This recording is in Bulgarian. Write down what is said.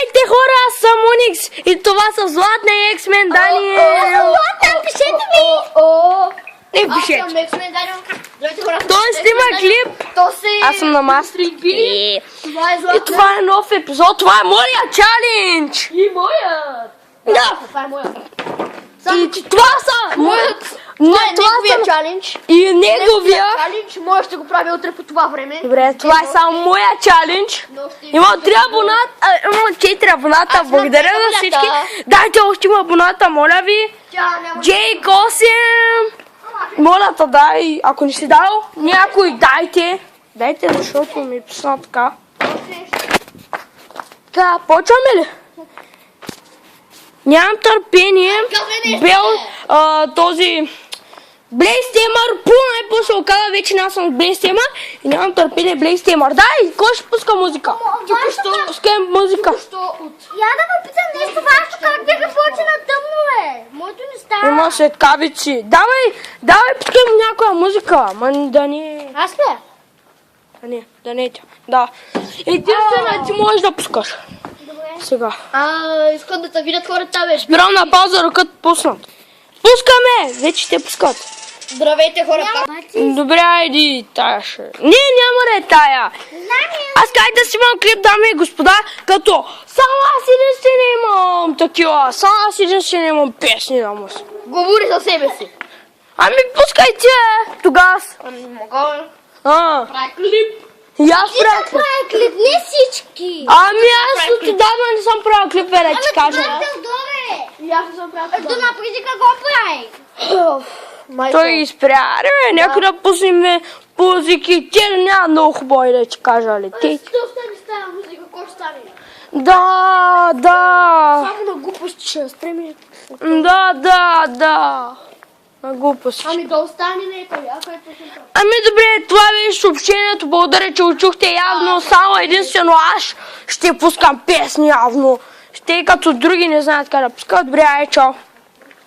Здравейте хора, аз съм Уникс и това са Златна и Ексмен Дани. Златна, пишете ми! Не пишете. Аз съм Ексмен Дани. Здравейте хора. Той снима клип. Аз съм на Мастер. И Това е Златна. това е нов епизод, това е моя чалендж. И моят. Да. Това е моят. И това са моят. Това е неговия чалендж. И неговия. Чалендж, може ще го правя утре по това време. Добре, това е само моя чалендж. Имам 3 абоната, имам 4 абоната. Благодаря на всички. Дайте още има абоната, моля ви. Джейк 8. Моля те, дай. Ако не си дал, някой дайте. Дайте, защото ми писна така. Така, почваме ли? Нямам търпение. Бел този Блейстемър, по-най-после оказа вече не съм Блейстемър и нямам търпение Блейстемър. Дай, кой ще пуска музика? Пускай музика. Я да ме питам нещо важно, как бяха почна тъмно, бе? Моето не става. Има светкавици. Давай, пускай някоя музика. Ма да не... Аз ли? Да не е тя. Да. Единствено ти можеш да пускаш. Добре. Сега. Искам да те видят хората, бе. Спирам на пауза, ръкът пуснат. Пускаме! Вече те пускат. Здравейте хора. Добре, айди тая ще. Не, няма да е тая. Аз как да си имам клип, дами и господа, като само аз единствено имам такива. Само аз единствено имам песни на музика. Говори за себе си. Ами пускайте тогава. Не мога. Правя клип. И аз правя клип. Правя клип, не всички. Ами аз отдавна не съм правил клип, да ти кажа. И аз не съм правил клип. Ето напреди какво прави? Той спря. Някой да пуснем музики. Те няма много хубави да ти кажа, ли? Що стане с тази музика? Какво ще стане? Да. Само на глупости ще стремим. Да. На глупости. Ами да остане не ето, ако е пуснем. Ами добре, това беше съобщението. Благодаря, че учухте явно. Само единствено аз ще пускам песни явно. Ще и като други не знаят как да пускат. Добре, чао.